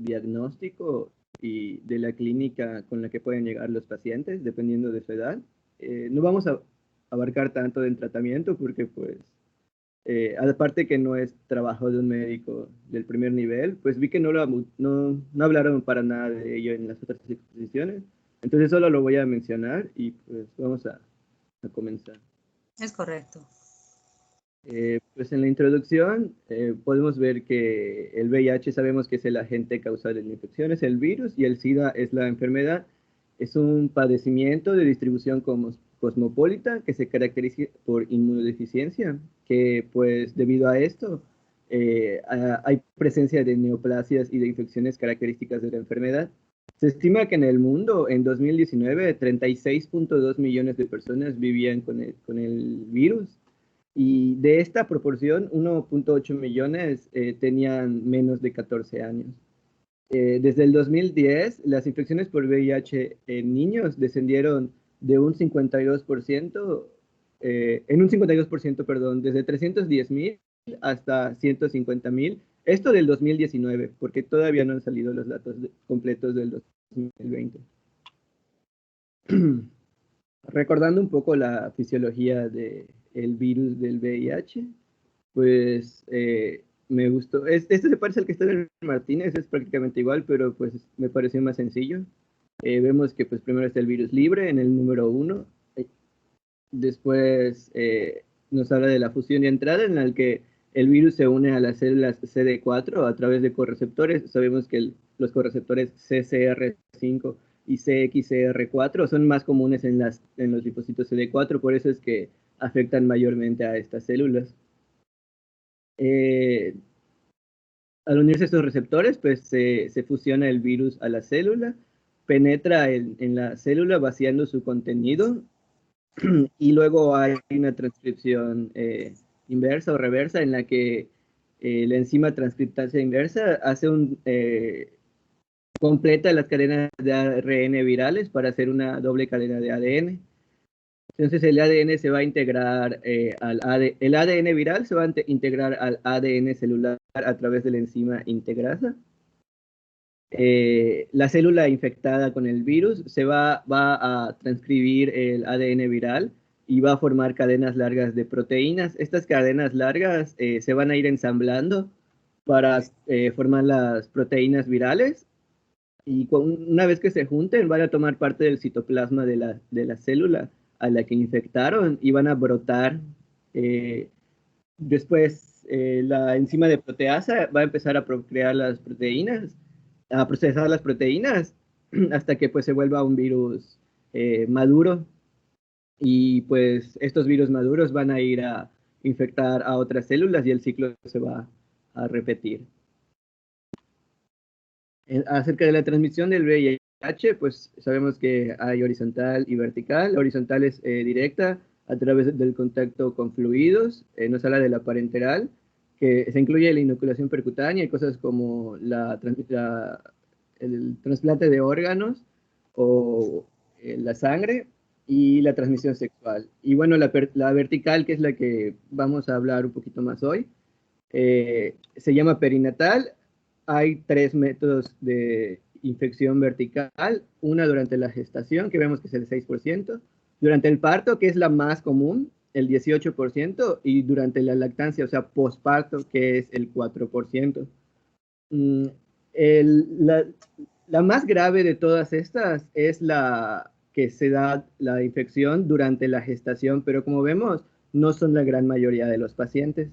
diagnóstico y de la clínica con la que pueden llegar los pacientes, dependiendo de su edad. No vamos a abarcar tanto en tratamiento porque, pues, aparte que no es trabajo de un médico del primer nivel, pues vi que no hablaron para nada de ello en las otras exposiciones. Entonces solo lo voy a mencionar y pues vamos a comenzar. Es correcto. Pues en la introducción podemos ver que el VIH sabemos que es el agente causal de la infección, es el virus, y el SIDA es la enfermedad. Es un padecimiento de distribución cosmopolita que se caracteriza por inmunodeficiencia, que pues debido a esto hay presencia de neoplasias y de infecciones características de la enfermedad. Se estima que en el mundo, en 2019, 36.2 millones de personas vivían con el virus. Y de esta proporción, 1.8 millones tenían menos de 14 años. Desde el 2010, las infecciones por VIH en niños descendieron de un 52%, en un 52%, perdón, desde 310,000 hasta 150,000. Esto del 2019, porque todavía no han salido los datos completos del 2020. Recordando un poco la fisiología del virus del VIH, pues me gustó. Este se parece al que está en el Martínez, es prácticamente igual, pero pues me pareció más sencillo. Vemos que pues primero está el virus libre en el número 1. Después nos habla de la fusión y entrada, en la que el virus se une a las células CD4 a través de correceptores. Sabemos que los correceptores CCR5 y CXCR4 son más comunes en los linfocitos CD4, por eso es que afectan mayormente a estas células. Al unirse estos receptores, pues se fusiona el virus a la célula, penetra en la célula vaciando su contenido, y luego hay una transcripción inversa o reversa en la que la enzima transcriptasa inversa completa las cadenas de ARN virales para hacer una doble cadena de ADN. Entonces el ADN se va a integrar el ADN viral se va a integrar al ADN celular a través de la enzima integrasa. La célula infectada con el virus va a transcribir el ADN viral y va a formar cadenas largas de proteínas. Estas cadenas largas se van a ir ensamblando para formar las proteínas virales, y una vez que se junten van a tomar parte del citoplasma de la célula a la que infectaron y van a brotar. Después la enzima de proteasa va a empezar a procrear las proteínas, a procesar las proteínas hasta que pues se vuelva un virus maduro, y pues estos virus maduros van a ir a infectar a otras células y el ciclo se va a repetir. Acerca de la transmisión del VIH, pues sabemos que hay horizontal y vertical. La horizontal es directa a través del contacto con fluidos. Nos habla de la parenteral, que se incluye la inoculación percutánea y cosas como el trasplante de órganos o la sangre, y la transmisión sexual. Y bueno, la vertical, que es la que vamos a hablar un poquito más hoy, se llama perinatal. Hay 3 métodos de infección vertical: una durante la gestación, que vemos que es el 6%, durante el parto, que es la más común, el 18%, y durante la lactancia, o sea, posparto, que es el 4%. La más grave de todas estas es la que se da la infección durante la gestación, pero como vemos, no son la gran mayoría de los pacientes.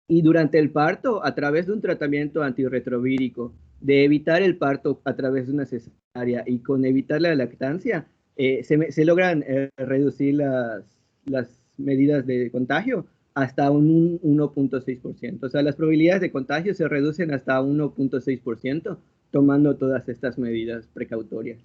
Y durante el parto, a través de un tratamiento antirretrovírico, de evitar el parto a través de una cesárea y con evitar la lactancia, se logran reducir las medidas de contagio hasta un 1.6%. O sea, las probabilidades de contagio se reducen hasta 1.6% tomando todas estas medidas precautorias.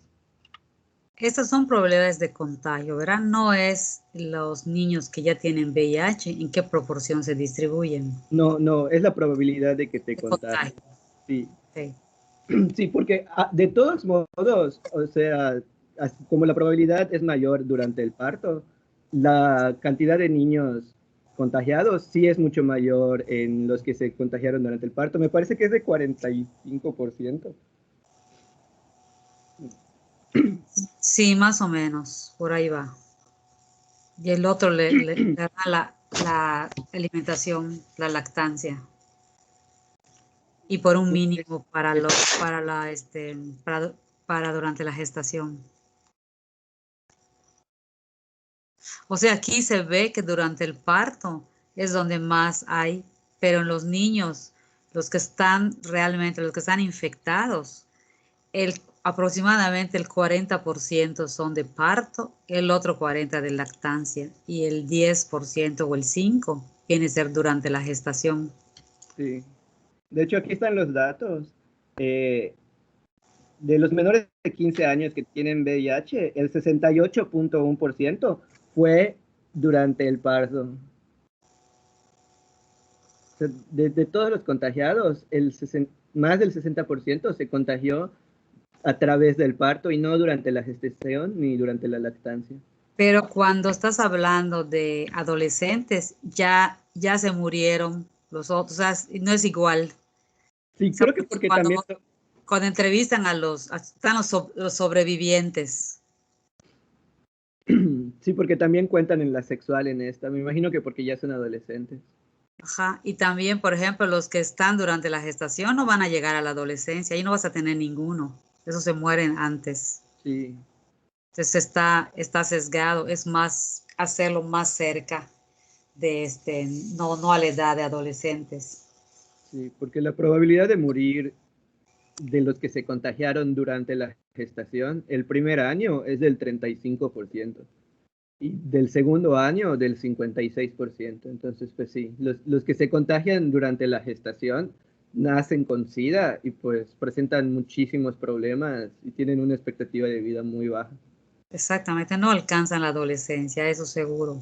Estas son probabilidades de contagio, ¿verdad? No es los niños que ya tienen VIH, ¿en qué proporción se distribuyen? No, es la probabilidad de que te contagies. Sí. Sí. Sí, porque de todos modos, o sea, como la probabilidad es mayor durante el parto, la cantidad de niños contagiados sí es mucho mayor en los que se contagiaron durante el parto. Me parece que es de 45%. Sí, más o menos, por ahí va. Y el otro le da la alimentación, la lactancia. Y por un mínimo para lo, para la, para durante la gestación. O sea, aquí se ve que durante el parto es donde más hay, pero en los niños, los que están realmente, los que están infectados, aproximadamente el 40% son de parto, el otro 40% de lactancia y el 10% o el 5% viene a ser durante la gestación. Sí. De hecho, aquí están los datos. Eh, de los menores de 15 años que tienen VIH, el 68.1% fue durante el parto. O sea, de todos los contagiados, más del 60% se contagió a través del parto y no durante la gestación ni durante la lactancia. Pero cuando estás hablando de adolescentes, ya se murieron los otros, o sea, no es igual. Sí, creo que porque Cuando, también, cuando entrevistan están los sobrevivientes. sí, porque también cuentan en la sexual en esta. Me imagino que porque ya son adolescentes. Ajá. Y también, por ejemplo, los que están durante la gestación no van a llegar a la adolescencia, ahí no vas a tener ninguno. Esos se mueren antes. Sí, Entonces está sesgado, es más hacerlo más cerca de no a la edad de adolescentes. sí, porque la probabilidad de morir de los que se contagiaron durante la gestación, el primer año es del 35% y del segundo año del 56%. Entonces, pues sí, los que se contagian durante la gestación nacen con SIDA y pues presentan muchísimos problemas y tienen una expectativa de vida muy baja. Exactamente, no alcanzan la adolescencia, eso seguro.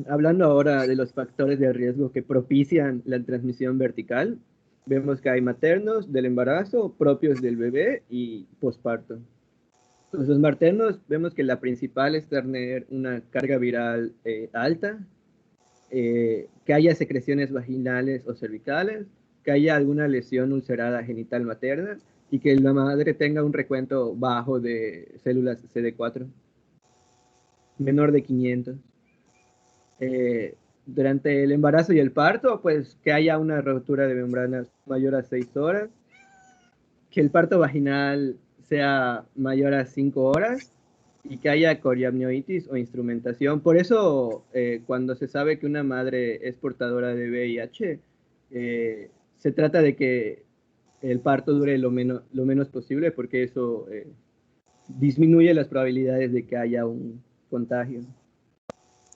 Hablando ahora de los factores de riesgo que propician la transmisión vertical, vemos que hay maternos del embarazo, propios del bebé y posparto. Entonces, los maternos vemos que la principal es tener una carga viral alta, que haya secreciones vaginales o cervicales, que haya alguna lesión ulcerada genital materna y que la madre tenga un recuento bajo de células CD4, menor de 500. Durante el embarazo y el parto, pues que haya una rotura de membranas mayor a 6 horas, que el parto vaginal sea mayor a 5 horas y que haya coriamnionitis o instrumentación. Por eso, cuando se sabe que una madre es portadora de VIH, se trata de que el parto dure lo menos posible porque eso disminuye las probabilidades de que haya un contagio.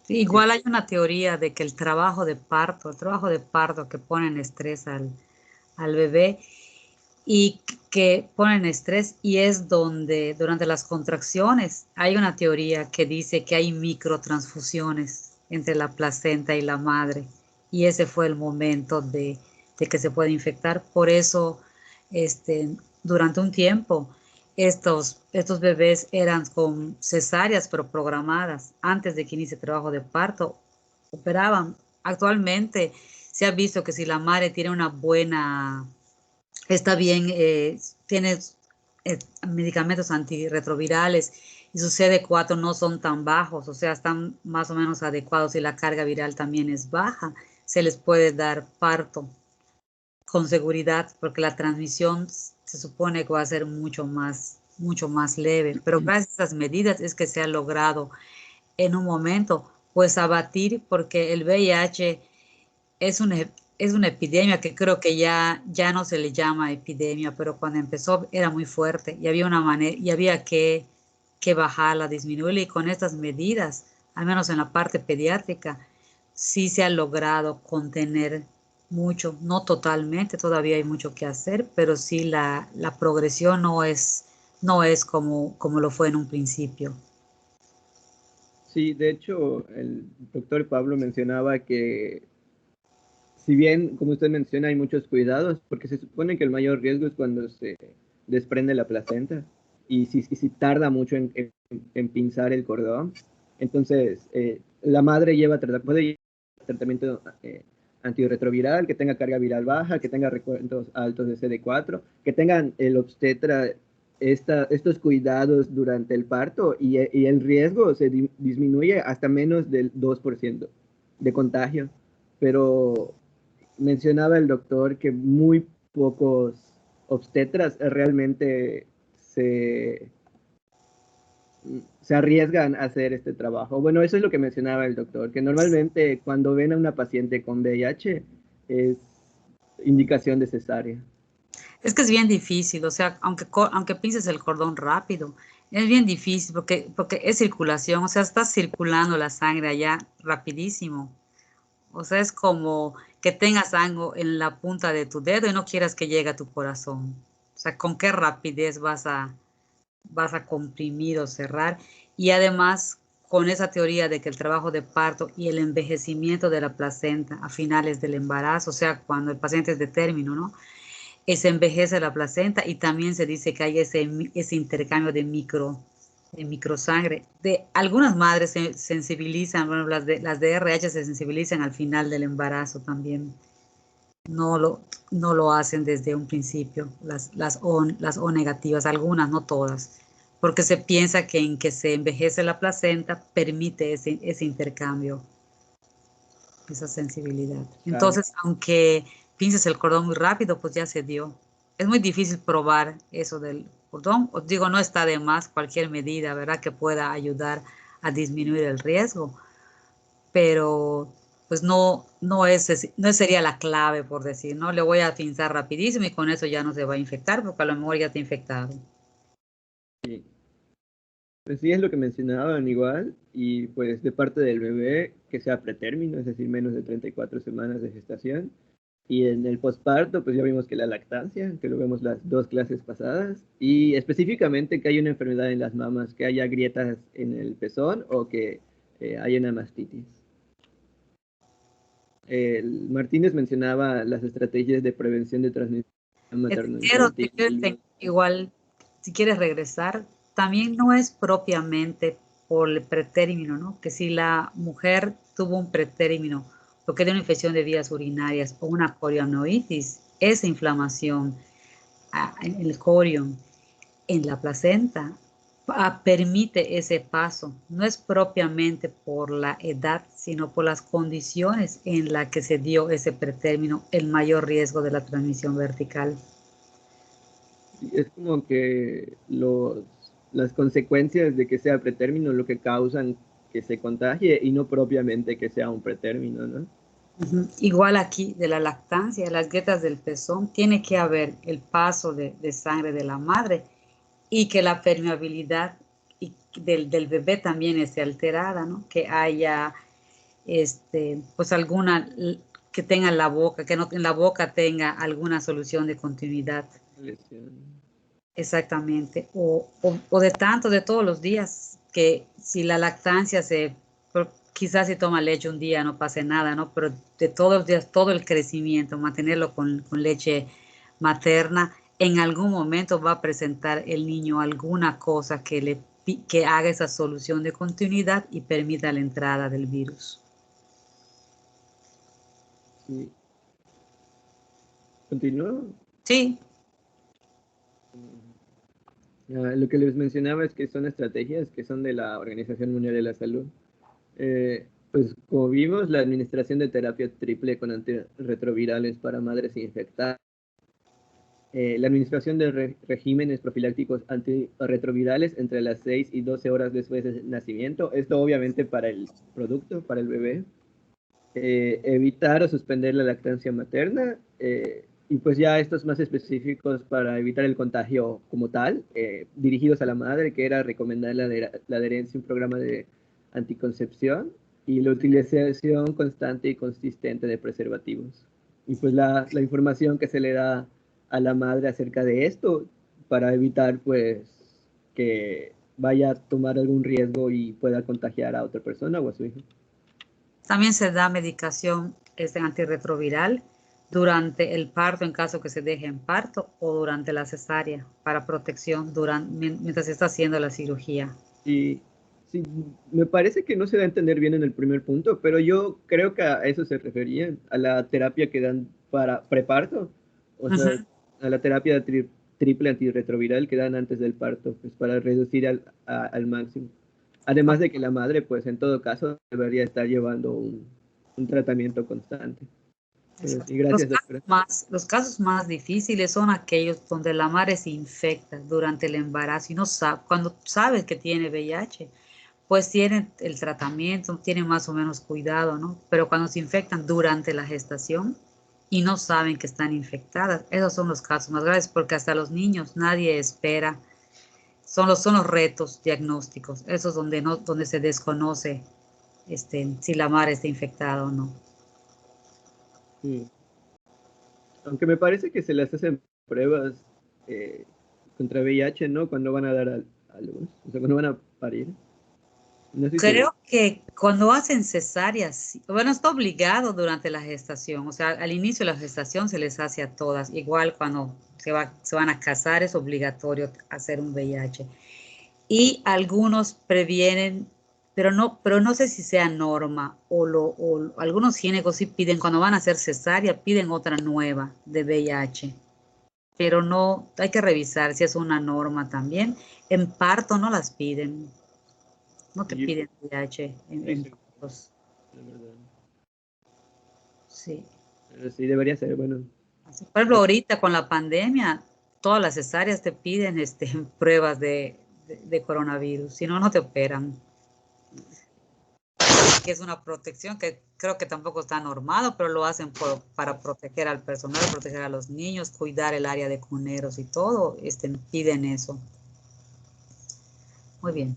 Sí, igual hay una teoría de que el trabajo de parto que pone en estrés al bebé y que ponen estrés y es donde durante las contracciones hay una teoría que dice que hay microtransfusiones entre la placenta y la madre y ese fue el momento de que se puede infectar. Por eso, durante un tiempo, estos bebés eran con cesáreas pero programadas antes de que inicie el trabajo de parto, operaban. Actualmente se ha visto que si la madre tiene una buena está bien, tiene medicamentos antirretrovirales y sus CD4 no son tan bajos, o sea, están más o menos adecuados y la carga viral también es baja, se les puede dar parto con seguridad porque la transmisión se supone que va a ser mucho más leve, pero gracias a esas medidas es que se ha logrado en un momento pues abatir porque el VIH es una, es una epidemia que creo que ya no se le llama epidemia, pero cuando empezó era muy fuerte y había una manera, y había que bajarla, disminuirla y con estas medidas, al menos en la parte pediátrica, sí se ha logrado contener mucho, no totalmente, todavía hay mucho que hacer, pero sí la progresión no es como lo fue en un principio. Sí, de hecho, el doctor Pablo mencionaba que si bien, como usted menciona, hay muchos cuidados, porque se supone que el mayor riesgo es cuando se desprende la placenta. y si tarda mucho en pinzar el cordón, entonces la madre puede llevar tratamiento antirretroviral, que tenga carga viral baja, que tenga recuentos altos de CD4, que tengan el obstetra estos cuidados durante el parto y el riesgo se disminuye hasta menos del 2% de contagio. Pero mencionaba el doctor que muy pocos obstetras realmente se arriesgan a hacer este trabajo. Bueno, eso es lo que mencionaba el doctor, que normalmente cuando ven a una paciente con VIH es indicación de cesárea. Es que es bien difícil, o sea, aunque pinces el cordón rápido, es bien difícil porque es circulación, o sea, está circulando la sangre allá rapidísimo. O sea, es como que tengas algo en la punta de tu dedo y no quieras que llegue a tu corazón. O sea, con qué rapidez vas a comprimir o cerrar. Y además, con esa teoría de que el trabajo de parto y el envejecimiento de la placenta a finales del embarazo, o sea, cuando el paciente es de término, ¿no? Se envejece la placenta y también se dice que hay ese intercambio de microsangre. Algunas madres se sensibilizan, bueno, las de RH se sensibilizan al final del embarazo también. No no lo hacen desde un principio, las O negativas, algunas, no todas, porque se piensa que en que se envejece la placenta permite ese intercambio, esa sensibilidad. Claro. Entonces, aunque pinces el cordón muy rápido, pues ya se dio. Es muy difícil probar eso del cordón. Os digo, no está de más cualquier medida, ¿verdad?, que pueda ayudar a disminuir el riesgo, pero pues no sería la clave, por decir, ¿no? Le voy a pinzar rapidísimo y con eso ya no se va a infectar, porque a lo mejor ya está infectado. Sí. Pues sí, es lo que mencionaban igual, y pues de parte del bebé que sea pretérmino, es decir, menos de 34 semanas de gestación. Y en el posparto, pues ya vimos que la lactancia, que lo vemos las dos clases pasadas, y específicamente que hay una enfermedad en las mamas, que haya grietas en el pezón o que haya una mastitis. Martínez mencionaba las estrategias de prevención de transmisión Te quiero materno-infantil. igual, si quieres regresar, también no es propiamente por el pretérmino, ¿no? Que si la mujer tuvo un pretérmino, porque de una infección de vías urinarias o una corionoitis, esa inflamación en el corion, en la placenta, permite ese paso. No es propiamente por la edad, sino por las condiciones en las que se dio ese pretérmino, el mayor riesgo de la transmisión vertical. Es como que las consecuencias de que sea pretérmino lo que causan que se contagie y no propiamente que sea un pretérmino, ¿no? Igual aquí de la lactancia, las grietas del pezón, tiene que haber el paso de sangre de la madre y que la permeabilidad del bebé también esté alterada, ¿no? Que haya, pues alguna, que tenga la boca, que no, en la boca tenga alguna solución de continuidad. Lesión. Exactamente. O de tanto, de todos los días, que si la lactancia quizás si toma leche un día no pase nada, ¿no? Pero de todos los días, todo el crecimiento, mantenerlo con leche materna, en algún momento va a presentar el niño alguna cosa que haga esa solución de continuidad y permita la entrada del virus. Sí. ¿Continúo? Sí, Lo que les mencionaba es que son estrategias que son de la Organización Mundial de la Salud. Pues como vimos, la administración de terapia triple con antirretrovirales para madres infectadas, la administración de regímenes profilácticos antirretrovirales entre las 6 y 12 horas después del nacimiento, esto obviamente para el producto, para el bebé, evitar o suspender la lactancia materna, y pues ya estos más específicos para evitar el contagio como tal, dirigidos a la madre, que era recomendar la adherencia a un programa de anticoncepción y la utilización constante y consistente de preservativos. Y pues la información que se le da a la madre acerca de esto para evitar pues que vaya a tomar algún riesgo y pueda contagiar a otra persona o a su hijo. también se da medicación antirretroviral durante el parto en caso que se deje en parto o durante la cesárea para protección mientras se está haciendo la cirugía. Y sí, me parece que no se da a entender bien en el primer punto, pero yo creo que a eso se referían, a la terapia que dan para preparto, o sea, Ujú. a la terapia triple antirretroviral que dan antes del parto, pues para reducir al máximo. Además de que la madre, pues en todo caso, debería estar llevando un tratamiento constante. Pero Exacto. sí, gracias, doctora. Los casos más difíciles son aquellos donde la madre se infecta durante el embarazo y no sabe, cuando sabes que tiene VIH, pues tienen el tratamiento, tienen más o menos cuidado, ¿no? Pero cuando se infectan durante la gestación y no saben que están infectadas, esos son los casos más graves porque hasta los niños nadie espera, son los retos diagnósticos, esos donde no, donde se desconoce si la madre está infectada o no. Sí. Aunque me parece que se les hacen pruebas eh, contra VIH, ¿no? Cuando van a dar a luz, o sea, cuando van a parir. No estoy seguro. Creo que cuando hacen cesáreas, bueno, está obligado durante la gestación, o sea, al inicio de la gestación se les hace a todas, igual cuando se van a casar es obligatorio hacer un VIH. Y algunos previenen, pero no sé si sea norma o algunos ginecólogos sí piden, cuando van a hacer cesárea, piden otra nueva de VIH, pero no, hay que revisar si es una norma también. En parto no las piden. No te Y, piden VIH sí, en sí, todos. la verdad. Sí. Pero sí, debería ser, bueno. Por ejemplo, ahorita con la pandemia, todas las cesáreas te piden pruebas de coronavirus, si no, no te operan. Que es una protección que creo que tampoco está normado, pero lo hacen para proteger al personal, proteger a los niños, cuidar el área de cuneros y todo, piden eso. Muy bien,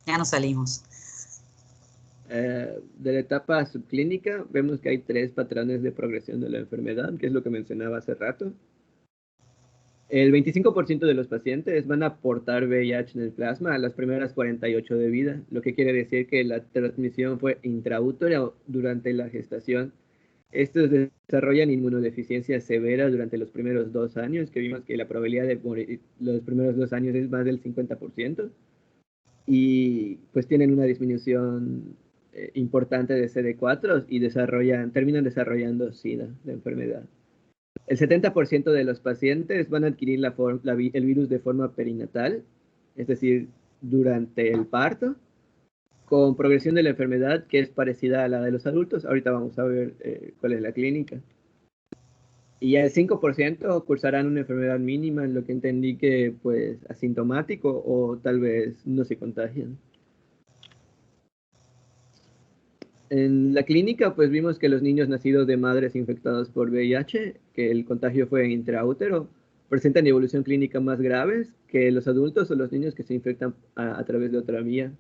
ya nos salimos. De la etapa subclínica, vemos que hay tres patrones de progresión de la enfermedad, que es lo que mencionaba hace rato. El 25% de los pacientes van a aportar VIH en el plasma a las primeras 48 de vida, lo que quiere decir que la transmisión fue intraútero durante la gestación. Estos desarrollan inmunodeficiencia severa durante los primeros 2 años, que vimos que la probabilidad de morir los primeros 2 años es más del 50%, y pues tienen una disminución importante de CD4 y terminan desarrollando SIDA, la enfermedad. El 70% de los pacientes van a adquirir el virus de forma perinatal, es decir, durante el parto, con progresión de la enfermedad que es parecida a la de los adultos. Ahorita vamos a ver cuál es la clínica. Y el 5% cursarán una enfermedad mínima, en lo que entendí que pues asintomático o tal vez no se contagian. En la clínica, pues vimos que los niños nacidos de madres infectadas por VIH, que el contagio fue intraútero, presentan evolución clínica más graves que los adultos o los niños que se infectan a través de otra vía.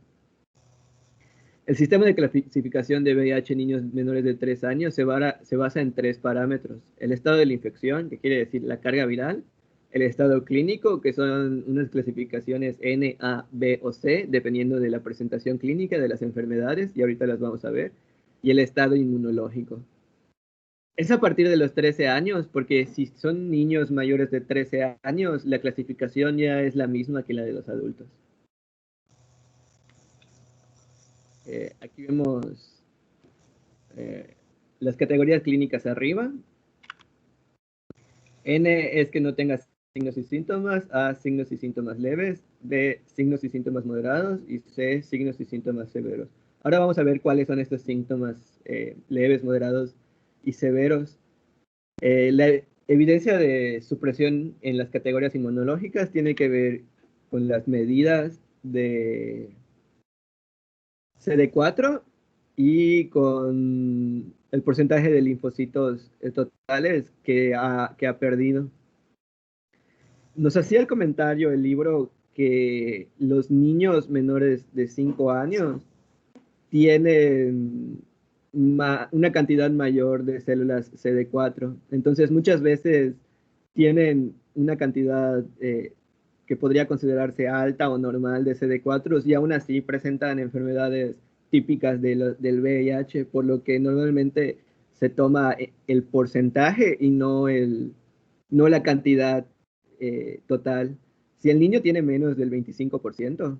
El sistema de clasificación de VIH en niños menores de 3 años se basa en tres parámetros. El estado de la infección, que quiere decir la carga viral, el estado clínico, que son unas clasificaciones N, A, B o C, dependiendo de la presentación clínica de las enfermedades, y ahorita las vamos a ver, y el estado inmunológico. Es a partir de los 13 años, porque si son niños mayores de 13 años, la clasificación ya es la misma que la de los adultos. Aquí vemos las categorías clínicas arriba. N es que no tengas signos y síntomas, A, signos y síntomas leves, B, signos y síntomas moderados, y C, signos y síntomas severos. Ahora vamos a ver cuáles son estos síntomas leves, moderados y severos. La evidencia de supresión en las categorías inmunológicas tiene que ver con las medidas de CD4 y con el porcentaje de linfocitos totales que ha perdido. Nos hacía el comentario el libro que los niños menores de 5 años tienen una cantidad mayor de células CD4. Entonces, muchas veces tienen una cantidad que podría considerarse alta o normal de CD4 y aún así presentan enfermedades típicas del VIH, por lo que normalmente se toma el porcentaje y no la cantidad total. Si el niño tiene menos del 25%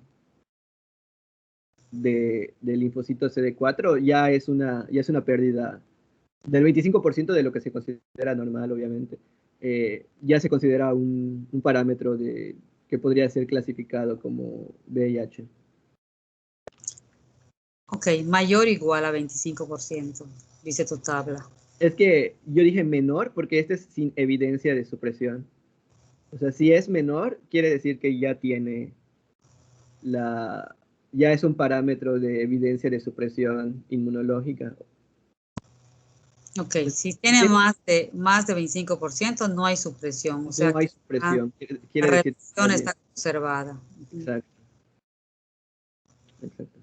del linfocito CD4, ya es una pérdida del 25% de lo que se considera normal, obviamente. Ya se considera un parámetro que podría ser clasificado como VIH. Ok, mayor o igual a 25%, dice tu tabla. Es que yo dije menor porque este es sin evidencia de supresión. O sea, si es menor, quiere decir que ya tiene ya es un parámetro de evidencia de supresión inmunológica. Ok, si tiene más de 25%, no hay supresión. O sea No hay que supresión. la Quiere decir reacción está conservada. Exacto. Exacto.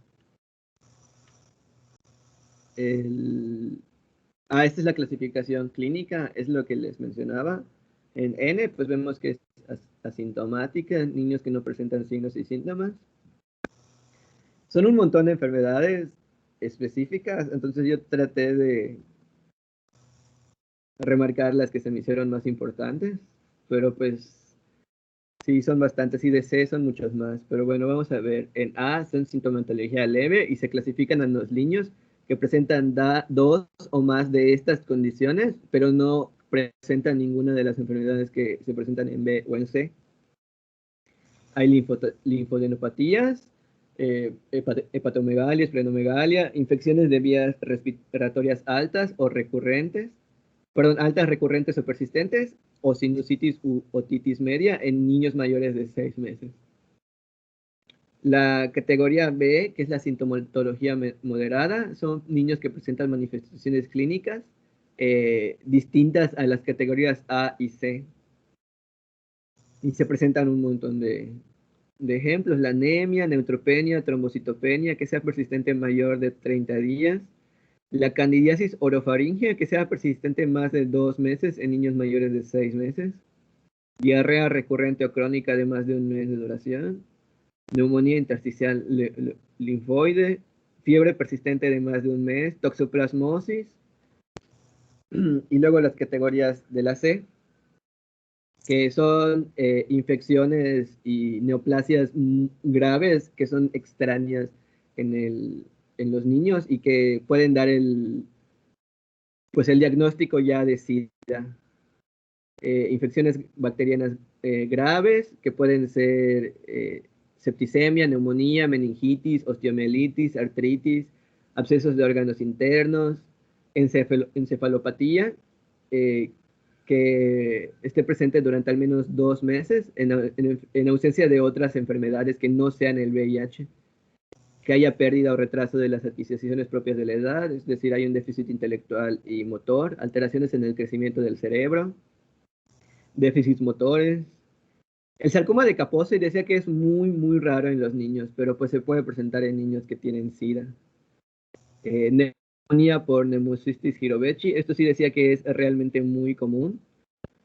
Esta es la clasificación clínica, es lo que les mencionaba. En N, pues vemos que es asintomática, niños que no presentan signos y síntomas. Son un montón de enfermedades específicas, entonces yo traté de remarcar las que se me hicieron más importantes, pero pues sí, son bastantes, y de C son muchos más. Pero bueno, vamos a ver. En A son sintomatología leve y se clasifican a los niños que presentan dos o más de estas condiciones, pero no presentan ninguna de las enfermedades que se presentan en B o en C. Hay linfodenopatías, hepatomegalia, esplenomegalia, infecciones de vías respiratorias altas o recurrentes, altas, recurrentes o persistentes, o sinusitis u otitis media en niños mayores de 6 meses. La categoría B, que es la sintomatología moderada, son niños que presentan manifestaciones clínicas distintas a las categorías A y C. Y se presentan un montón de ejemplos: la anemia, neutropenia, trombocitopenia, que sea persistente mayor de 30 días, la candidiasis orofaringea, que sea persistente más de 2 meses en niños mayores de 6 meses, diarrea recurrente o crónica de más de 1 mes de duración, neumonía intersticial linfoide, fiebre persistente de más de 1 mes, toxoplasmosis, y luego las categorías de la C, que son infecciones y neoplasias graves que son extrañas en los niños y que pueden dar pues el diagnóstico ya de SIDA. Infecciones bacterianas graves que pueden ser septicemia, neumonía, meningitis, osteomielitis, artritis, abscesos de órganos internos, encefalopatía, que esté presente durante al menos 2 meses en ausencia de otras enfermedades que no sean el VIH, que haya pérdida o retraso de las adquisiciones propias de la edad, es decir, hay un déficit intelectual y motor, alteraciones en el crecimiento del cerebro, déficits motores. El sarcoma de Kaposi decía que es muy, muy raro en los niños, pero pues se puede presentar en niños que tienen SIDA. Neumonía por Pneumocystis jirovecii, esto sí decía que es realmente muy común.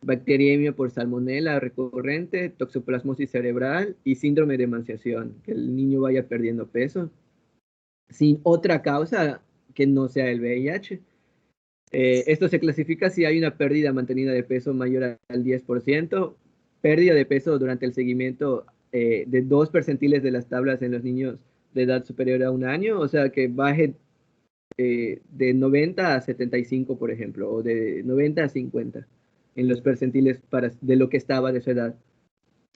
Bacteriemia por salmonela recurrente, toxoplasmosis cerebral y síndrome de emanciación, que el niño vaya perdiendo peso sin otra causa que no sea el VIH. Esto se clasifica si hay una pérdida mantenida de peso mayor al 10%, pérdida de peso durante el seguimiento de 2 percentiles de las tablas en los niños de edad superior a 1 año, o sea, que baje de 90 a 75, por ejemplo, o de 90 a 50 en los percentiles de lo que estaba de su edad,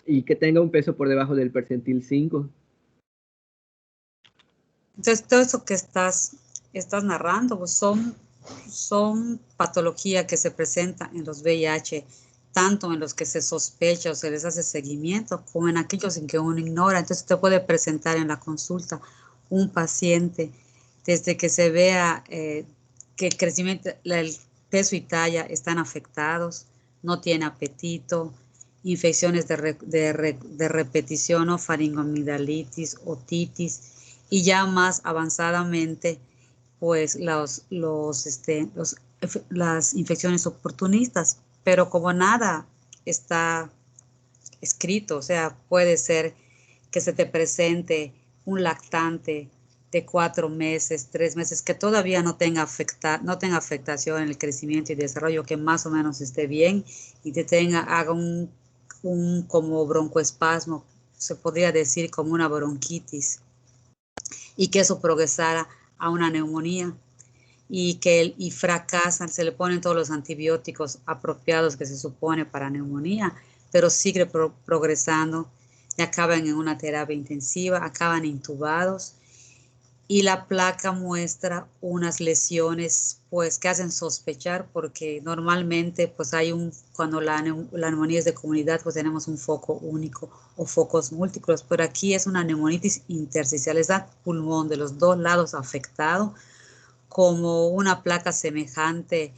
y que tenga un peso por debajo del percentil 5. Entonces, todo eso que estás narrando pues son patologías que se presentan en los VIH, tanto en los que se sospecha o se les hace seguimiento, como en aquellos en que uno ignora. Entonces, te puede presentar en la consulta un paciente desde que se vea que el crecimiento, el peso y talla están afectados, no tiene apetito, infecciones de repetición o faringoamigdalitis, otitis, y ya más avanzadamente, pues las infecciones oportunistas, pero como nada está escrito, o sea, puede ser que se te presente un lactante de 4 meses, 3 meses, que todavía no tenga afectación en el crecimiento y desarrollo, que más o menos esté bien y haga un como broncoespasmo, se podría decir como una bronquitis, y que eso progresara a una neumonía y fracasan, se le ponen todos los antibióticos apropiados que se supone para neumonía, pero sigue progresando y acaban en una terapia intensiva, acaban intubados y la placa muestra unas lesiones pues que hacen sospechar, porque normalmente pues cuando la neumonía es de comunidad pues tenemos un foco único o focos múltiples, pero aquí es una neumonitis intersticial, es el pulmón de los dos lados afectado, como una placa semejante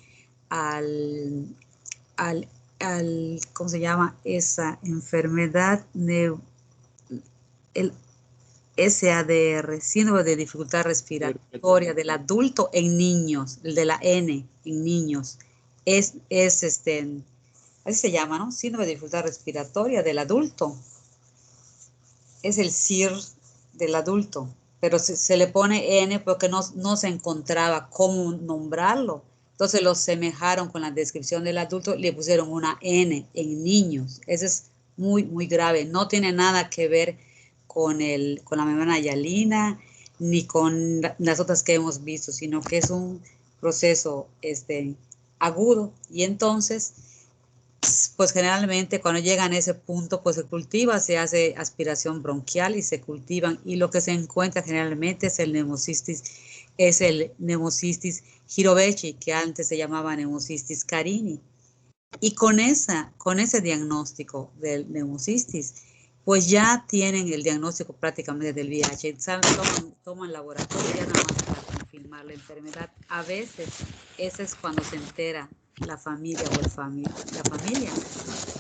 al, ¿cómo se llama? Esa enfermedad, el SADR, síndrome de dificultad respiratoria del adulto en niños, el de la N en niños, así se llama, ¿no? Síndrome de dificultad respiratoria del adulto. Es el SIR del adulto, pero se le pone N porque no se encontraba cómo nombrarlo. Entonces lo semejaron con la descripción del adulto y le pusieron una N en niños. Eso es muy, muy grave. No tiene nada que ver con la membrana hialina ni con las otras que hemos visto, sino que es un proceso agudo. Y entonces pues generalmente cuando llegan a ese punto, pues se cultiva, se hace aspiración bronquial y se cultivan, y lo que se encuentra generalmente es el Pneumocystis jirovecii, que antes se llamaba Pneumocystis carini. Y con ese diagnóstico del Pneumocystis, pues ya tienen el diagnóstico prácticamente del VIH, toman laboratorio ya nada más para confirmar la enfermedad. A veces ese es cuando se entera la familia o la familia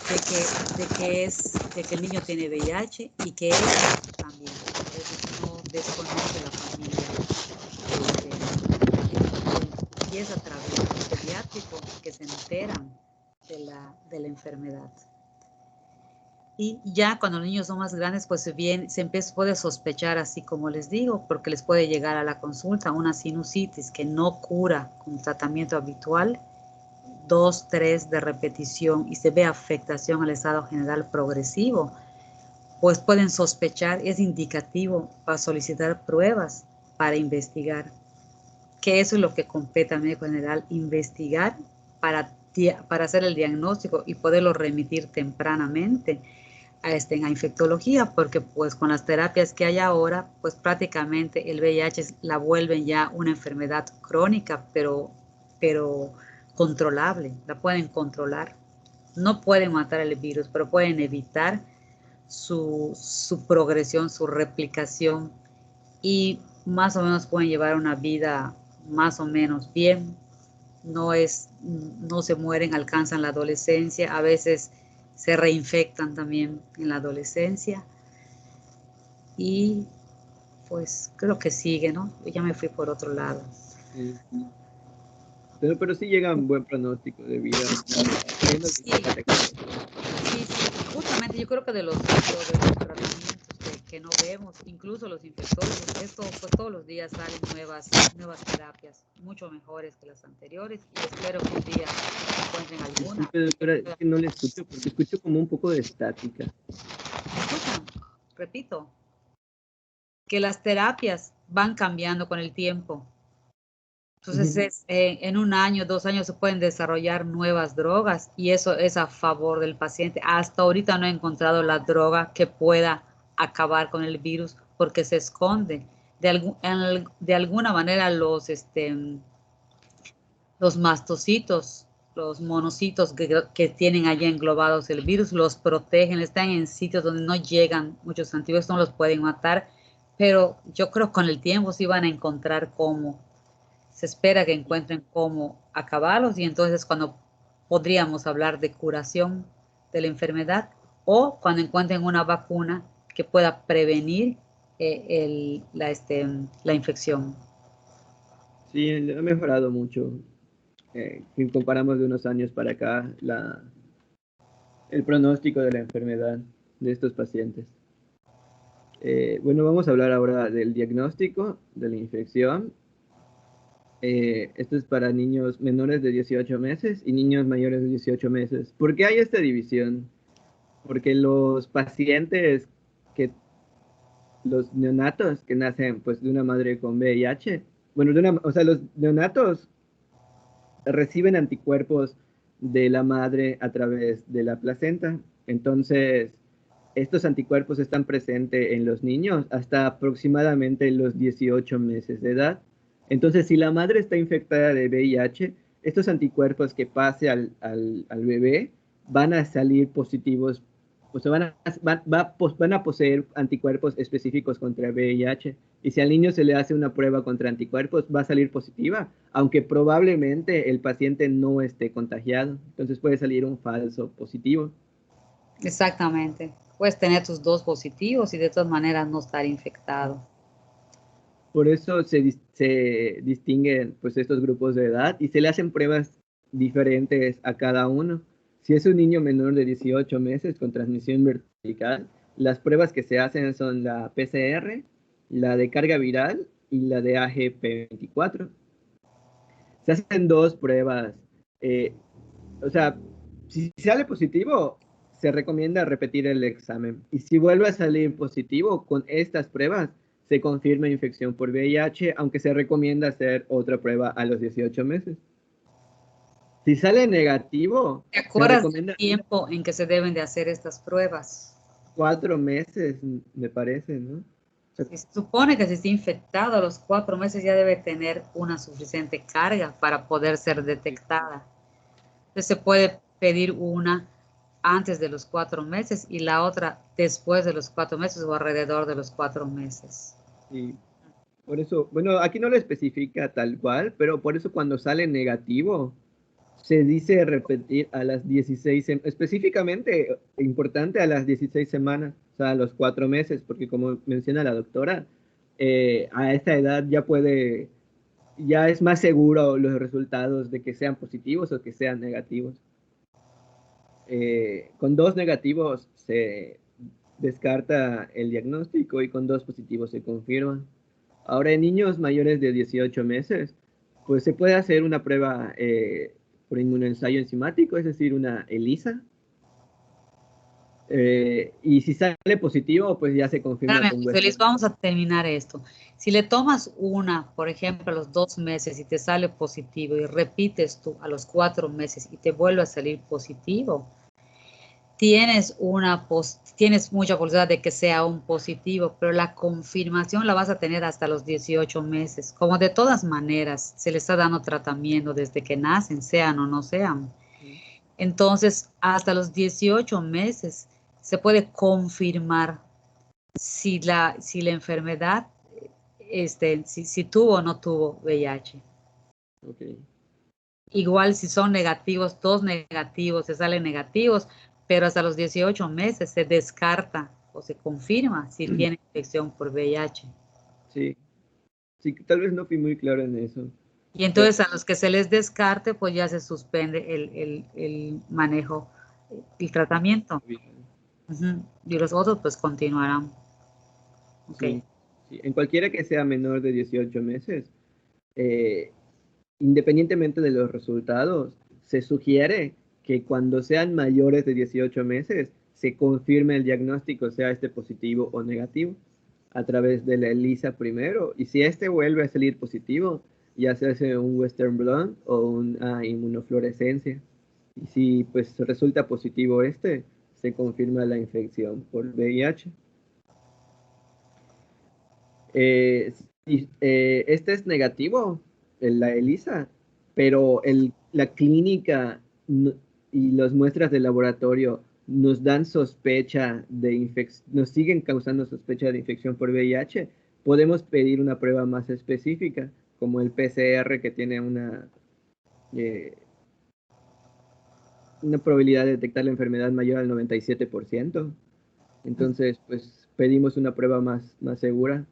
de que el niño tiene VIH y que ella también. A veces no desconoce la familia. Y es a través del pediátrico que se enteran de la enfermedad. Y ya cuando los niños son más grandes, pues puede sospechar, así como les digo, porque les puede llegar a la consulta una sinusitis que no cura con tratamiento habitual, 2, 3 de repetición, y se ve afectación al estado general progresivo, pues pueden sospechar, es indicativo para solicitar pruebas para investigar, que eso es lo que compete al médico general, investigar para hacer el diagnóstico y poderlo remitir tempranamente a infectología, porque pues con las terapias que hay ahora, pues prácticamente el VIH la vuelven ya una enfermedad crónica, pero controlable, la pueden controlar. No pueden matar el virus, pero pueden evitar su progresión, su replicación, y más o menos pueden llevar una vida más o menos bien. No se mueren, alcanzan la adolescencia, a veces se reinfectan también en la adolescencia, y pues creo que sigue, ¿no? Yo ya me fui por otro lado. Sí. Pero sí llega un buen pronóstico de vida. Sí, justamente yo creo que de los tratamientos que no vemos, incluso los infectólogos, esto pues todos los días salen nuevas terapias, mucho mejores que las anteriores, y espero que un día encuentren alguna. Disculpe, doctora, es que no le escucho porque escucho como un poco de estática. ¿Me escuchan? Repito, que las terapias van cambiando con el tiempo. Entonces, en 1 año, 2 años se pueden desarrollar nuevas drogas, y eso es a favor del paciente. Hasta ahorita no he encontrado la droga que pueda acabar con el virus porque se esconde. De alguna manera los mastocitos, los monocitos que tienen allí englobados el virus, los protegen, están en sitios donde no llegan muchos antibióticos, no los pueden matar, pero yo creo que con el tiempo sí van a encontrar cómo. Se espera que encuentren cómo acabarlos, y entonces cuando podríamos hablar de curación de la enfermedad, o cuando encuentren una vacuna que pueda prevenir la infección. Sí, ha mejorado mucho. Si comparamos de unos años para acá, el pronóstico de la enfermedad de estos pacientes. Bueno, vamos a hablar ahora del diagnóstico de la infección. Esto es para niños menores de 18 meses y niños mayores de 18 meses. ¿Por qué hay esta división? Porque los pacientes que, los neonatos que nacen pues de una madre con VIH, bueno, o sea, los neonatos reciben anticuerpos de la madre a través de la placenta. Entonces, estos anticuerpos están presentes en los niños hasta aproximadamente los 18 meses de edad. Entonces, si la madre está infectada de VIH, estos anticuerpos que pase al bebé van a salir positivos, o sea, van a poseer anticuerpos específicos contra VIH. Y si al niño se le hace una prueba contra anticuerpos, va a salir positiva, aunque probablemente el paciente no esté contagiado. Entonces puede salir un falso positivo. Exactamente. Puedes tener tus dos positivos y de todas maneras no estar infectado. Por eso se distinguen pues estos grupos de edad y se le hacen pruebas diferentes a cada uno. Si es un niño menor de 18 meses con transmisión vertical, las pruebas que se hacen son la PCR, la de carga viral y la de AGP24. Se hacen dos pruebas. eh, o sea, si sale positivo, se recomienda repetir el examen. Y si vuelve a salir positivo con estas pruebas, se confirma infección por VIH, aunque se recomienda hacer otra prueba a los 18 meses. Si sale negativo, ¿Te se acuerdas del recomienda tiempo en que se deben de hacer estas pruebas? 4 meses, me parece, ¿no? O sea, Si se supone que si está infectado a los 4 meses ya debe tener una suficiente carga para poder ser detectada. Entonces se puede pedir una antes de los 4 meses y la otra después de los 4 meses o alrededor de los 4 meses. sí. Por eso, bueno, aquí no lo especifica tal cual, pero por eso cuando sale negativo, se dice repetir a las 16, específicamente importante a las 16 semanas, o sea, a los 4 meses, porque como menciona la doctora, a esta edad ya es más seguro los resultados de que sean positivos o que sean negativos. Con dos negativos se descarta el diagnóstico y con dos positivos se confirma. Ahora, en niños mayores de 18 meses, pues se puede hacer una prueba por inmunoensayo enzimático, es decir, una ELISA. Y si sale positivo, pues ya se confirma Espérame, con José Luis, Western. vamos a terminar esto. Si le tomas una, por ejemplo, a los 2 meses y te sale positivo y repites tú a los 4 meses y te vuelve a salir positivo, tienes mucha posibilidad de que sea un positivo, pero la confirmación la vas a tener hasta los 18 meses. Como de todas maneras se le está dando tratamiento desde que nacen, sean o no sean. Entonces, hasta los 18 meses se puede confirmar si la enfermedad, si tuvo o no tuvo VIH. Ok, Igual si son negativos, dos negativos, se salen negativos, pero hasta los 18 meses se descarta o se confirma si tiene infección por VIH. sí, sí, tal vez no fui muy claro en eso. Y Pero, entonces a los que se les descarte, pues ya se suspende el manejo, el tratamiento. Ujú. Y los otros pues continuarán. Ok. sí, sí, en cualquiera que sea menor de 18 meses, eh, independientemente de los resultados, se sugiere que cuando sean mayores de 18 meses, se confirme el diagnóstico, sea este positivo o negativo, a través de la ELISA primero. Y si este vuelve a salir positivo, ya se hace un Western blot o una inmunofluorescencia. Y si pues resulta positivo este, se confirma la infección por VIH. Este es negativo, la ELISA, pero la clínica y las muestras de laboratorio nos dan sospecha de infección, nos siguen causando sospecha de infección por VIH. Podemos pedir una prueba más específica, como el PCR, que tiene eh, una probabilidad de detectar la enfermedad mayor al 97%. Entonces, pues pedimos una prueba más segura.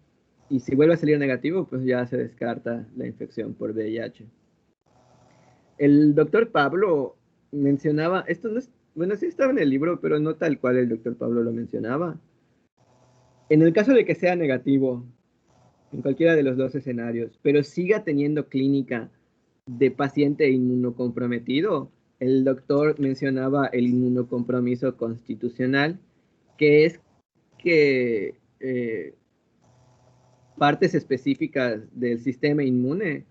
Y si vuelve a salir negativo, pues ya se descarta la infección por VIH. El doctor Pablo mencionaba, esto no es, bueno, sí estaba en el libro, pero no tal cual el doctor Pablo lo mencionaba, En el caso de que sea negativo, en cualquiera de los dos escenarios, pero siga teniendo clínica de paciente inmunocomprometido, el doctor mencionaba el inmunocompromiso constitucional, que es que partes específicas del sistema inmune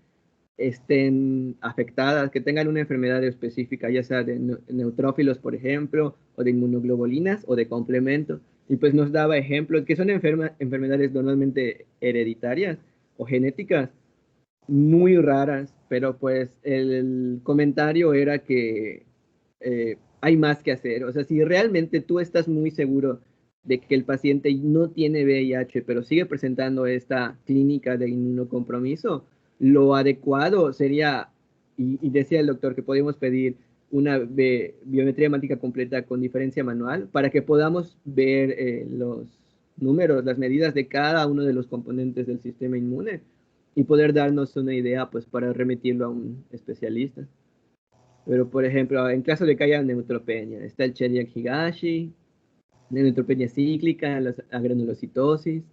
estén afectadas, que tengan una enfermedad específica, ya sea de neutrófilos, por ejemplo, o de inmunoglobulinas o de complemento. Y pues nos daba ejemplos que son enfermedades normalmente hereditarias o genéticas, muy raras, pero pues el comentario era que hay más que hacer. O sea, si realmente tú estás muy seguro de que el paciente no tiene VIH, pero sigue presentando esta clínica de inmunocompromiso, lo adecuado sería, y decía el doctor, que podemos pedir una biometría hemática completa con diferencia manual para que podamos ver los números, las medidas de cada uno de los componentes del sistema inmune y poder darnos una idea, pues, para remitirlo a un especialista. Pero, por ejemplo, en caso de que haya neutropenia, está el Cheliac-Higashi, la neutropenia cíclica, la agranulocitosis.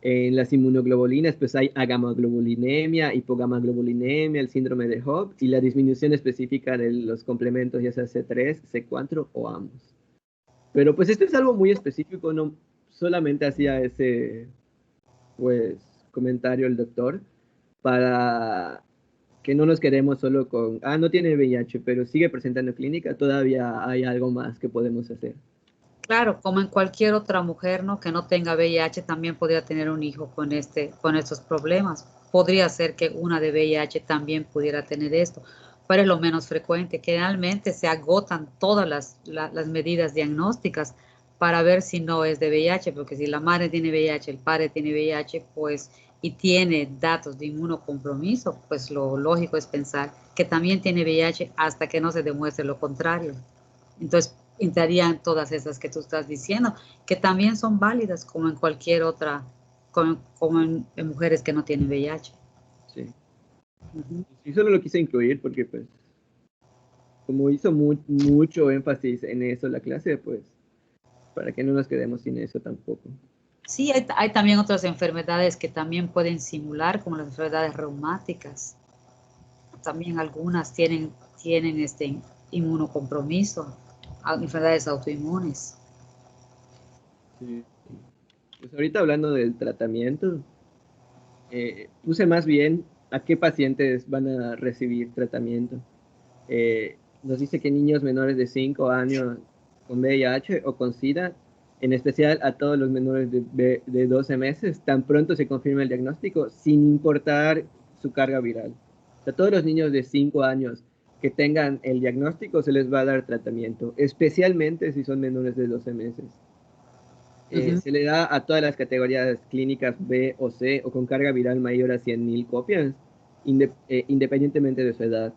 En las inmunoglobulinas, pues hay agamaglobulinemia, hipogamaglobulinemia, el síndrome de Hobb y la disminución específica de los complementos, ya sea C3, C4 o ambos. Pero pues esto es algo muy específico, no solamente hacía ese, pues, comentario el doctor para que no nos quedemos solo con, no tiene VIH, pero sigue presentando clínica, todavía hay algo más que podemos hacer. Claro, como en cualquier otra mujer, ¿no? Que no tenga VIH, también podría tener un hijo con estos problemas. Podría ser que una de VIH también pudiera tener esto, pero es lo menos frecuente. Generalmente se agotan todas las medidas diagnósticas para ver si no es de VIH, porque si la madre tiene VIH, el padre tiene VIH, pues, y tiene datos de inmunocompromiso, pues lo lógico es pensar que también tiene VIH hasta que no se demuestre lo contrario. Entonces, entrarían todas esas que tú estás diciendo, que también son válidas como en cualquier otra, como en mujeres que no tienen VIH. Sí. Y solo lo quise incluir porque, pues, como hizo mucho énfasis en eso la clase, pues, para que no nos quedemos sin eso tampoco. Sí, hay también otras enfermedades que también pueden simular, como las enfermedades reumáticas. También algunas tienen inmunocompromiso, enfermedades autoinmunes. Sí. Pues ahorita hablando del tratamiento, puse más bien a qué pacientes van a recibir tratamiento. Nos dice que niños menores de 5 años con VIH o con SIDA, en especial a todos los menores de 12 meses, tan pronto se confirma el diagnóstico, sin importar su carga viral. O sea, todos los niños de 5 años que tengan el diagnóstico se les va a dar tratamiento, especialmente si son menores de 12 meses. Se le da a todas las categorías clínicas B o C o con carga viral mayor a 100.000 copias, independientemente de su edad.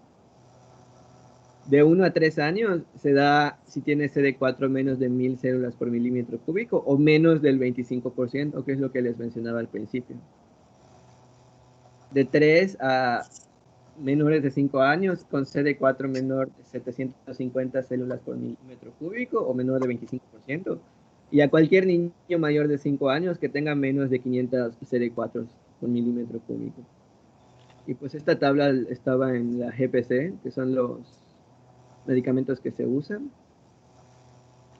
De 1 a 3 años se da si tiene CD4 menos de 1.000 células por milímetro cúbico o menos del 25%, que es lo que les mencionaba al principio. De 3 a menores de 5 años con CD4 menor de 750 células por milímetro cúbico o menor de 25%. Y a cualquier niño mayor de 5 años que tenga menos de 500 CD4 por milímetro cúbico. Y pues esta tabla estaba en la GPC, que son los medicamentos que se usan.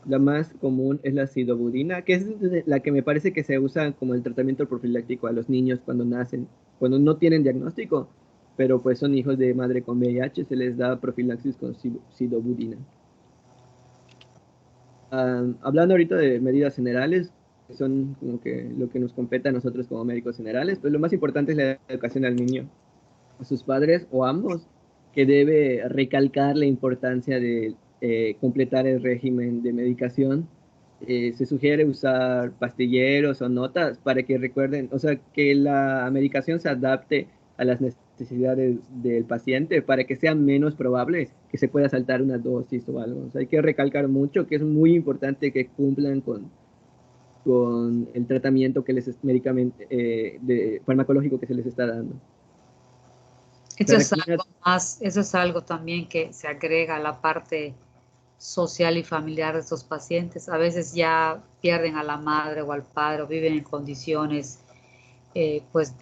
La más común es la sidobudina, que es la que me parece que se usa como el tratamiento profiláctico a los niños cuando nacen, cuando no tienen diagnóstico, pero pues son hijos de madre con VIH, se les da profilaxis con sidobudina. Hablando ahorita de medidas generales, que son como que lo que nos compete a nosotros como médicos generales, pues lo más importante es la educación al niño, a sus padres o ambos, que debe recalcar la importancia de completar el régimen de medicación. Se sugiere usar pastilleros o notas para que recuerden, o sea, que la medicación se adapte a las necesidades del paciente para que sea menos probable que se pueda saltar una dosis o algo. O sea, hay que recalcar mucho que es muy importante que cumplan con el tratamiento que les farmacológico que se les está dando. Se Eso es recomienda. algo más, eso es algo también que se agrega a la parte social y familiar de estos pacientes. A veces ya pierden a la madre o al padre o viven en condiciones pues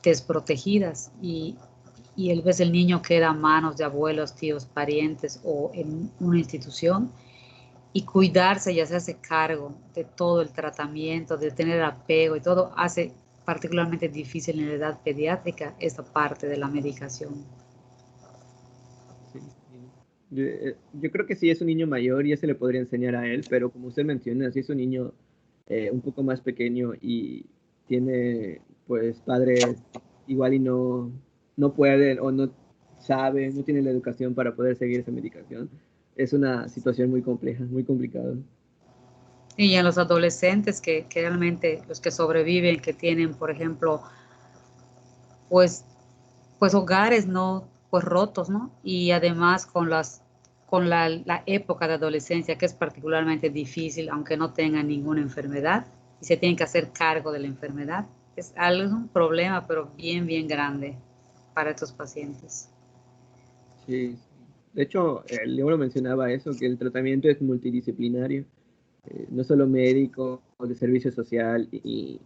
desprotegidas y el niño queda a manos de abuelos, tíos, parientes o en una institución y cuidarse y hacerse cargo de todo el tratamiento, de tener apego y todo hace particularmente difícil en la edad pediátrica esta parte de la medicación. Sí, sí. Yo creo que si es un niño mayor ya se le podría enseñar a él, pero como usted menciona, si es un niño un poco más pequeño y tiene pues padres igual y no pueden o no saben, no tienen la educación para poder seguir esa medicación, es una situación muy compleja, muy complicada. Y en los adolescentes que realmente los que sobreviven, que tienen, por ejemplo, pues, pues hogares no, pues rotos, ¿no? Y además con la época de adolescencia, que es particularmente difícil, aunque no tengan ninguna enfermedad, y se tienen que hacer cargo de la enfermedad. Es algo, un problema, pero bien, bien grande para estos pacientes. Sí, sí. De hecho, el libro mencionaba eso, que el tratamiento es multidisciplinario, no solo médico o de servicio social y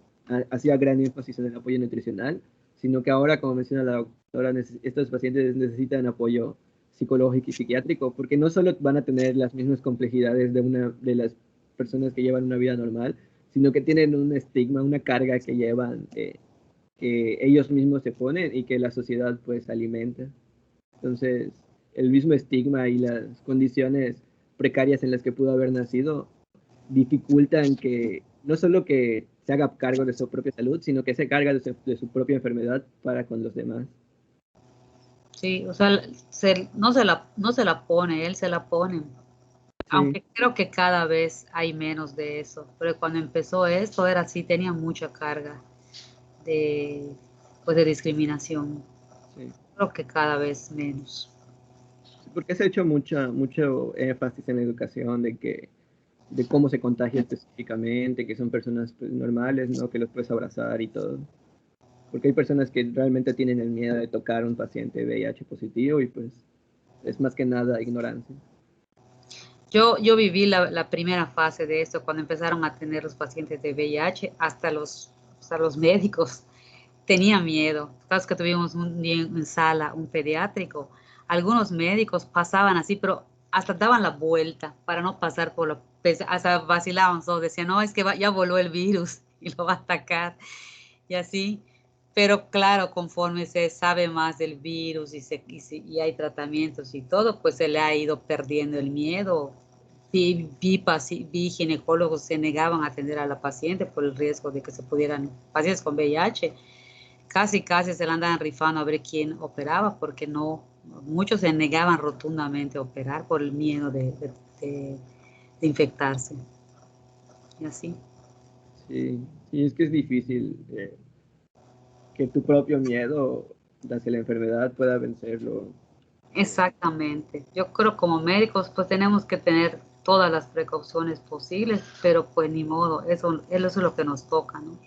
hacía gran énfasis en el apoyo nutricional, sino que ahora, como menciona la doctora, estos pacientes necesitan apoyo psicológico y psiquiátrico, porque no solo van a tener las mismas complejidades de una de las personas que llevan una vida normal, sino que tienen un estigma, una carga que llevan, que ellos mismos se ponen y que la sociedad pues alimenta. Entonces, el mismo estigma y las condiciones precarias en las que pudo haber nacido dificultan que no solo que se haga cargo de su propia salud, sino que se carga de su propia enfermedad para con los demás. Sí, o sea, no se la pone, él se la pone. Sí, Aunque creo que cada vez hay menos de eso, pero cuando empezó esto era así, tenía mucha carga de, pues de discriminación. sí. Creo que cada vez menos. Sí, porque se ha hecho mucho énfasis en la educación de cómo se contagia específicamente, que son personas pues, normales, ¿no? Que los puedes abrazar y todo. Porque hay personas que realmente tienen el miedo de tocar a un paciente VIH positivo y pues es más que nada ignorancia. Yo viví la primera fase de esto cuando empezaron a tener los pacientes de VIH, hasta los médicos tenían miedo. Sabes que tuvimos un día en sala, un pediátrico. Algunos médicos pasaban así, pero hasta daban la vuelta para no pasar por lo, hasta vacilaban, so, decían, no, es que ya voló el virus y lo va a atacar y así. Pero claro, conforme se sabe más del virus y hay tratamientos y todo, pues se le ha ido perdiendo el miedo. Vi ginecólogos se negaban a atender a la paciente por el riesgo de que se pudieran, pacientes con VIH, casi se la andaban rifando a ver quién operaba, porque no, muchos se negaban rotundamente a operar por el miedo de infectarse. Y así. Sí, sí, es que es difícil que tu propio miedo hacia la enfermedad pueda vencerlo. Eh, Exactamente. Yo creo como médicos pues tenemos que tener todas las precauciones posibles, pero pues ni modo, eso es lo que nos toca, ¿no?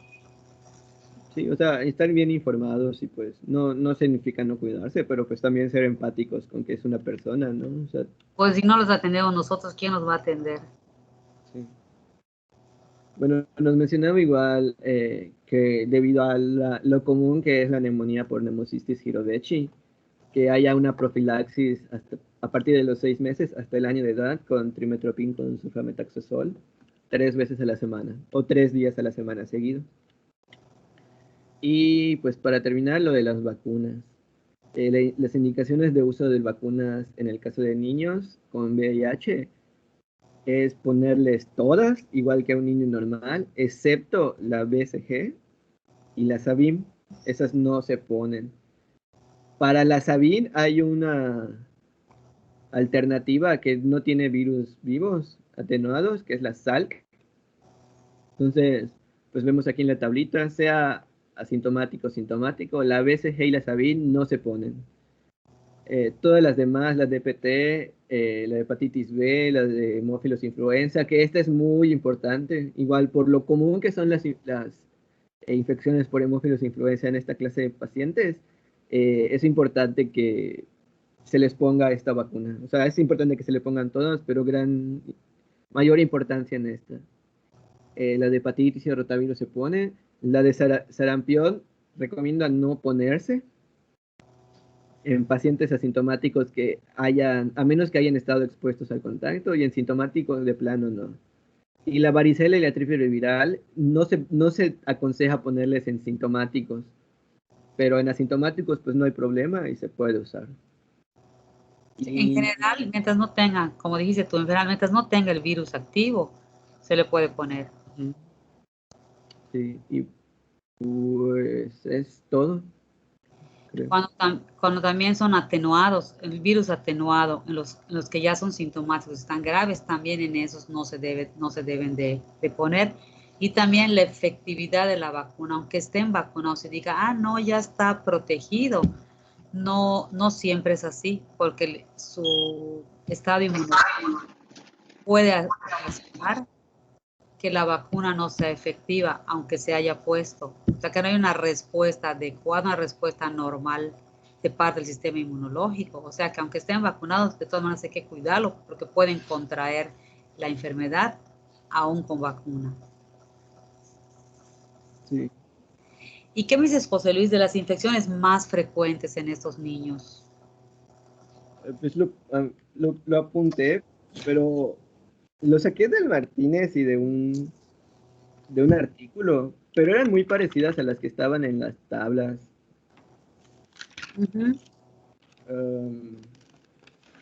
sí, o sea, estar bien informados y pues no significa no cuidarse, pero pues también ser empáticos con que es una persona, ¿no? O sea, Pues si no los atendemos nosotros, ¿quién los va a atender? sí. Bueno, nos mencionaba igual que debido a lo común que es la neumonía por Pneumocystis jirovecii, que haya una profilaxis a partir de los 6 meses hasta el año de edad con trimmetoprim con sulfametaxazol 3 veces a la semana o 3 días a la semana seguido. Y pues para terminar, lo de las vacunas. Las indicaciones de uso de vacunas en el caso de niños con VIH es ponerles todas, igual que a un niño normal, excepto la BCG y la Sabin. Esas no se ponen. Para la Sabin hay una alternativa que no tiene virus vivos atenuados, que es la SALC. Entonces, pues vemos aquí en la tablita, sea asintomático o sintomático, la BCG y la Sabin no se ponen. Todas las demás, la DPT, la hepatitis B, la de hemófilos influenza, que esta es muy importante, igual por lo común que son las infecciones por hemófilos influenza en esta clase de pacientes, es importante se les ponga esta vacuna. O sea, es importante que se le pongan todas, pero mayor importancia en esta. La de hepatitis y rotavirus se pone. La de sarampión recomienda no ponerse en pacientes asintomáticos a menos que hayan estado expuestos al contacto, y en sintomáticos de plano no. Y la varicela y la trífera viral no se aconseja ponerles en sintomáticos, pero en asintomáticos pues no hay problema y se puede usar. En general, mientras no tenga, como dijiste tú, mientras no tenga el virus activo, se le puede poner. Sí, y pues es todo, creo. Cuando también son atenuados, el virus atenuado, en los que ya son sintomáticos, están graves, también en esos no se deben de poner. Y también la efectividad de la vacuna, aunque estén vacunados, se diga, ah, no, ya está protegido. No, no siempre es así, porque su estado inmunológico puede ocasionar que la vacuna no sea efectiva, aunque se haya puesto. O sea, que no hay una respuesta adecuada, una respuesta normal de parte del sistema inmunológico. O sea, que aunque estén vacunados, de todas maneras hay que cuidarlo porque pueden contraer la enfermedad aún con vacuna. Sí. ¿Y qué me dices, José Luis, de las infecciones más frecuentes en estos niños? Pues lo apunté, pero lo saqué del Martínez y de un artículo, pero eran muy parecidas a las que estaban en las tablas. Uh-huh.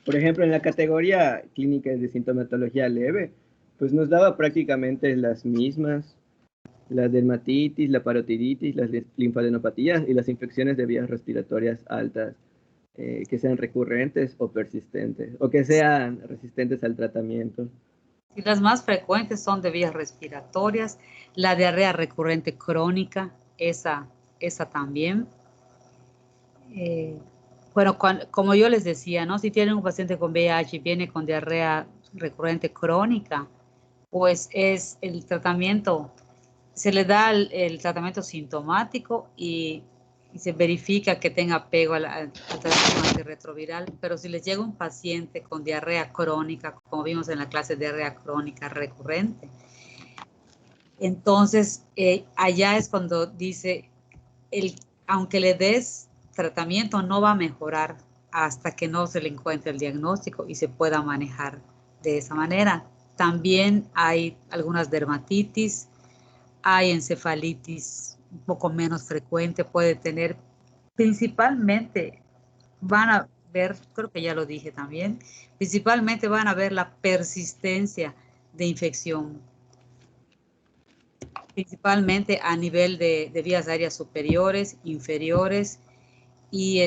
Por ejemplo, en la categoría clínica de sintomatología leve, pues nos daba prácticamente las mismas: la dermatitis, la parotiditis, las linfadenopatías y las infecciones de vías respiratorias altas, que sean recurrentes o persistentes, o que sean resistentes al tratamiento. Y las más frecuentes son de vías respiratorias, la diarrea recurrente crónica, esa también. Bueno, como yo les decía, ¿no? Si tienen un paciente con VIH y viene con diarrea recurrente crónica, pues es el tratamiento, se le da el tratamiento sintomático y se verifica que tenga apego al tratamiento antirretroviral. Pero si les llega un paciente con diarrea crónica, como vimos en la clase de diarrea crónica recurrente, entonces allá es cuando dice, aunque le des tratamiento, no va a mejorar hasta que no se le encuentre el diagnóstico y se pueda manejar de esa manera. También hay algunas dermatitis, hay encefalitis un poco menos frecuente, puede tener, principalmente van a ver, creo que ya lo dije también, principalmente van a ver la persistencia de infección, principalmente a nivel de vías aéreas superiores, inferiores y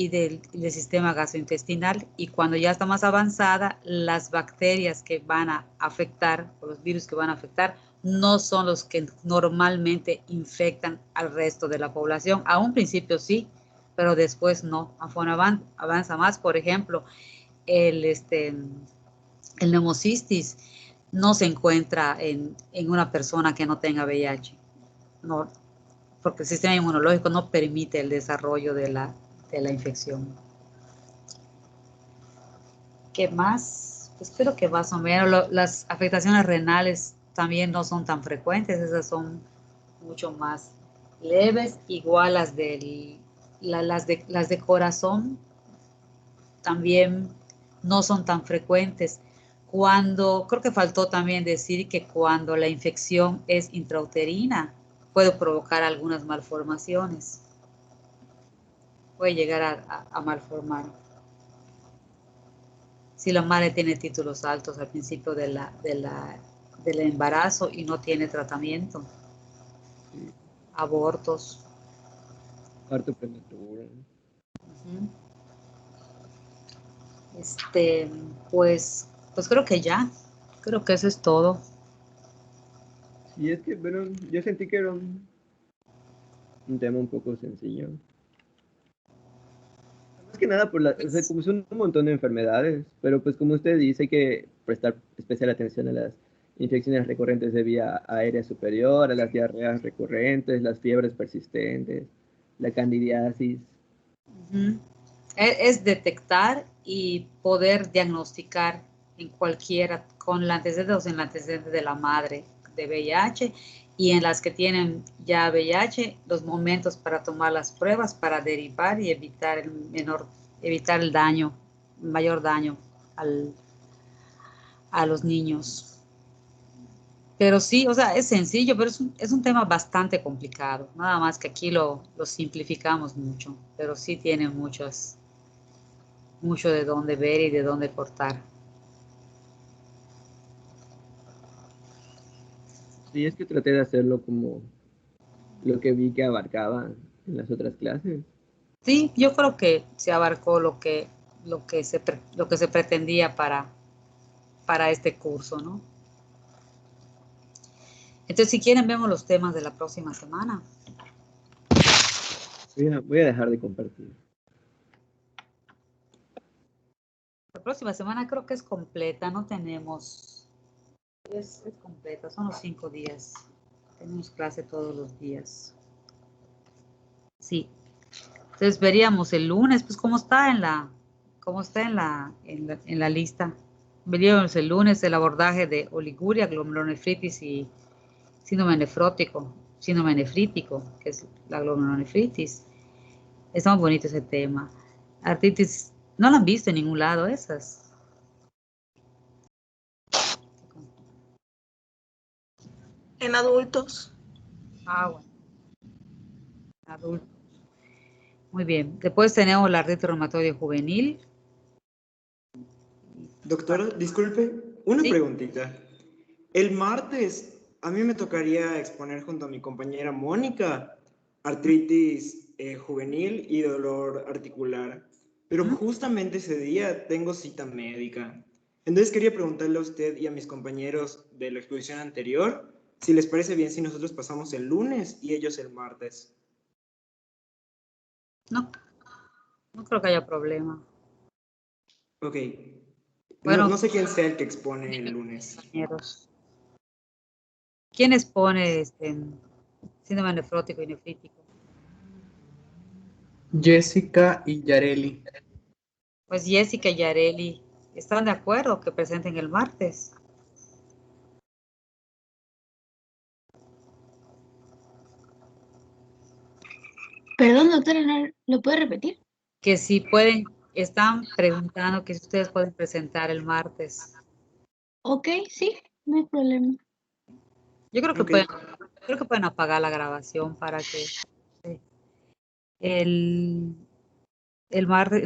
del sistema gastrointestinal. Y cuando ya está más avanzada, las bacterias que van a afectar, o los virus que van a afectar, no son los que normalmente infectan al resto de la población. A un principio sí, pero después no. Avanza más. Por ejemplo, el neumocistis no se encuentra en una persona que no tenga VIH. No, porque el sistema inmunológico no permite el desarrollo de la infección. ¿Qué más? Pues creo que más o menos las afectaciones renales también no son tan frecuentes, esas son mucho más leves, igual las de corazón también no son tan frecuentes. Creo que faltó también decir que cuando la infección es intrauterina, puede provocar algunas malformaciones. Puede llegar a malformar. Si la madre tiene títulos altos al principio del embarazo y no tiene tratamiento, Sí. abortos. Parto prematuro. Uh-huh. Pues creo que ya, creo que eso es todo. Sí, es que, bueno, yo sentí que era un tema un poco sencillo. Más que nada, o sea, como son un montón de enfermedades, pero pues como usted dice, hay que prestar especial atención a las infecciones recurrentes de vía aérea superior, a las diarreas recurrentes, las fiebres persistentes, la candidiasis. Uh-huh. Es detectar y poder diagnosticar en cualquiera, con el antecedente o sin el antecedente de la madre de VIH, y en las que tienen ya VIH, los momentos para tomar las pruebas, para derivar y evitar el daño, mayor daño a los niños. Pero sí, o sea, es sencillo, pero es un tema bastante complicado. Nada más que aquí lo simplificamos mucho, pero sí tiene mucho de dónde ver y de dónde cortar. Sí, es que traté de hacerlo como lo que vi que abarcaba en las otras clases. Sí, yo creo que se abarcó lo que se pretendía para este curso, ¿no? Entonces, si quieren, vemos los temas de la próxima semana. Voy a dejar de compartir. La próxima semana creo que es completa, no tenemos, es completa, son los 5 días. Tenemos clase todos los días. Sí. Entonces veríamos el lunes, pues cómo está en la lista. Veríamos el lunes el abordaje de oliguria, glomerulonefritis y síndrome nefrítico, que es la glomerulonefritis. Está muy bonito ese tema. Artritis, no la han visto en ningún lado esas. En adultos. Ah, bueno, adultos. Muy bien. Después tenemos la artritis reumatoide juvenil. Doctora, disculpe, una Sí. preguntita. El martes a mí me tocaría exponer junto a mi compañera Mónica artritis juvenil y dolor articular, pero justamente ese día tengo cita médica. Entonces quería preguntarle a usted y a mis compañeros de la exposición anterior si les parece bien si nosotros pasamos el lunes y ellos el martes. No, no creo que haya problema. Ok. Bueno, No sé quién sea el que expone el lunes. compañeros. ¿Quién expone síndrome nefrótico y nefrítico? Jessica y Yareli. Pues Jessica y Yareli, ¿están de acuerdo que presenten el martes? Perdón, doctora, ¿lo puede repetir? Que si pueden, están preguntando que si ustedes pueden presentar el martes. Ok, sí, no hay problema. Yo creo que Ok. creo que pueden apagar la grabación para que el martes.